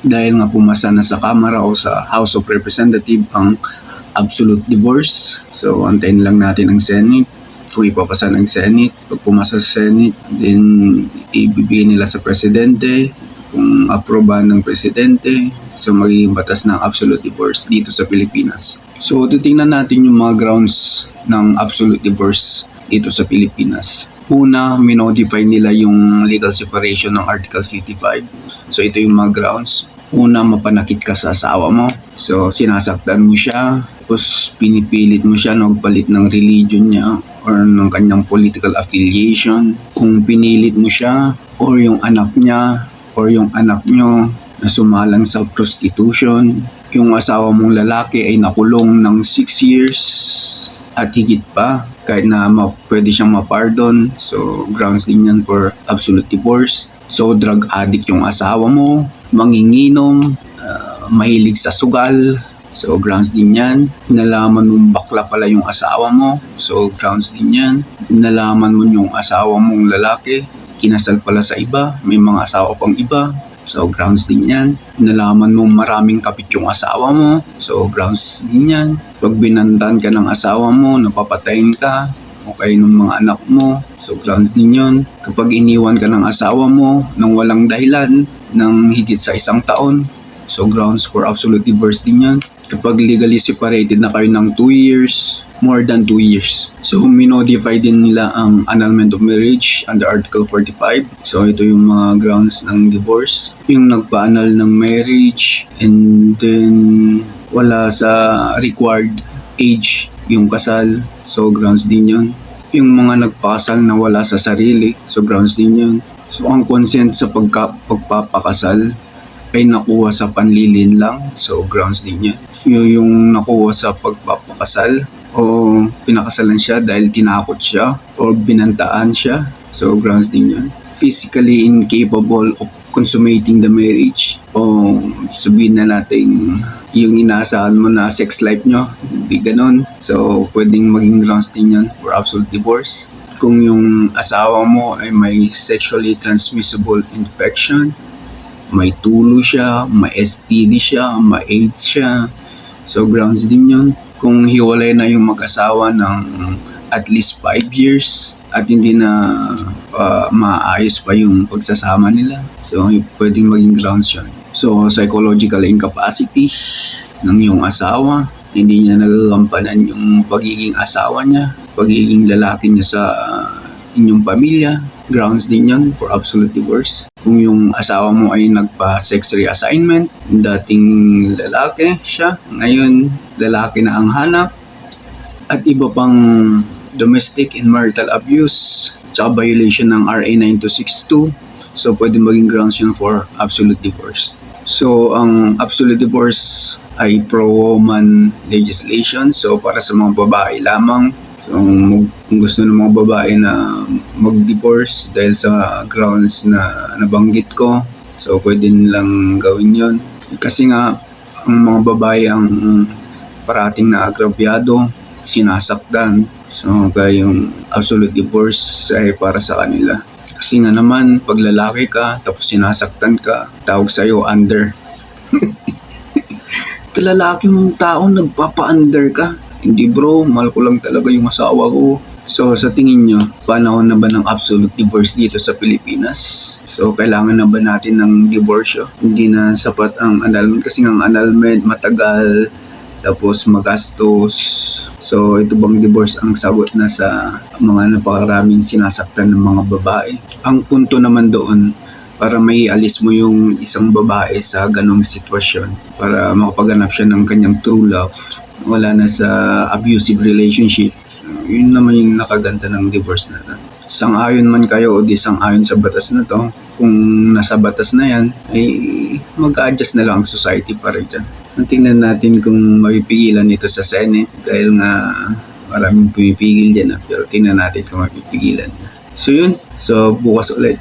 dahil nga pumasa na sa Kamara o sa House of Representatives ang absolute divorce. So antayin lang natin ang Senate. Kung ipapasa ng Senate, pag pumasa sa Senate, then ibibigay nila sa Presidente. Kung aprobahan ng Presidente, so magiging batas ng absolute divorce dito sa Pilipinas. So titingnan natin yung mga grounds ng absolute divorce dito sa Pilipinas. Una, minodify nila yung legal separation ng Article 55. So ito yung mga grounds. Una, mapanakit ka sa asawa mo. So sinasaktan mo siya, tapos pinipilit mo siya na magpalit ng religion niya or ng kanyang political affiliation. Kung pinilit mo siya or yung anak niya or yung anak nyo na sumalang sa prostitution, yung asawa mong lalaki ay nakulong ng 6 years at higit pa, kahit na pwede siyang mapardon. So grounds din yan for absolute divorce. So drug addict yung asawa mo, manginginom, mahilig sa sugal. So grounds din yan. Nalaman mong bakla pala yung asawa mo. So grounds din yan. Nalaman mo yung asawa mong lalaki, kinasal pala sa iba, may mga asawa pang iba. So grounds din yan. Nalaman mong maraming kapit yung asawa mo. So grounds din yan. Pag binandan ka ng asawa mo, napapatayin ka, o kayo ng mga anak mo. So grounds din yun. Kapag iniwan ka ng asawa mo nang walang dahilan, ng higit sa 1 taon, so grounds for absolute divorce din yan. Kapag legally separated na kayo ng 2 years, more than 2 years. So minodify din nila ang annulment of marriage under Article 45. So ito yung mga grounds ng divorce. Yung nagpa-annul ng marriage and then wala sa required age yung kasal. So grounds din yun. Yung mga nagpakasal na wala sa sarili. So grounds din yun. So ang consent sa pagpapakasal ay nakuha sa panlilin lang. So grounds din yan. Yung nakuha sa pagpapakasal o pinakasalan siya dahil tinakot siya o binantaan siya. So grounds din yan. Physically incapable of consummating the marriage o sabihin na natin yung inaasahan mo na sex life nyo, hindi ganon. So pwedeng maging grounds din yan for absolute divorce. Kung yung asawa mo ay may sexually transmissible infection, may tulo siya, may STD siya, may AIDS siya, so grounds din yun. Kung hiwalay na yung mag-asawa ng at least 5 years at hindi na maayos pa yung pagsasama nila, so pwedeng maging grounds yun. So psychological incapacity ng iyong asawa, hindi niya nagagampanan yung pagiging asawa niya, pagiging lalaki niya sa inyong pamilya, grounds din yan for absolute divorce. Kung yung asawa mo ay nagpa-sex reassignment, dating lalaki siya, ngayon lalaki na ang hanap, at iba pang domestic and marital abuse, tsaka violation ng RA 9262, so pwede maging grounds yun for absolute divorce. So ang absolute divorce ay pro-woman legislation, so para sa mga babae lamang. So kung gusto ng mga babae na mag-divorce dahil sa grounds na nabanggit ko, so pwede nilang gawin yon. Kasi nga ang mga babae ang parating na agrabyado, sinasaktan. So kaya yung absolute divorce ay para sa kanila. Kasi nga naman, pag lalaki ka, tapos sinasaktan ka, tawag sa'yo under. Lalaki mong tao, nagpapa-under ka. Hindi bro, mahal ko lang talaga yung asawa ko. So sa tingin nyo, panahon na ba ng absolute divorce dito sa Pilipinas? So kailangan na ba natin ng divorce? Hindi na sapat ang annulment kasi ang annulment matagal, tapos magastos. So ito bang divorce ang sagot na sa mga napakaraming sinasaktan ng mga babae? Ang punto naman doon, para may alis mo yung isang babae sa ganong sitwasyon, para makapaganap siya ng kanyang true love, wala na sa abusive relationship. Yun naman yung nakaganda ng divorce na to. Sang-ayon man kayo o di sang-ayon sa batas na to, kung nasa batas na yan, ay mag-adjust na lang ang society para dyan. Tingnan natin kung mapipigilan ito sa Senate dahil nga maraming pumipigil dyan. Pero tingnan natin kung mapipigilan. So yun, so bukas ulit.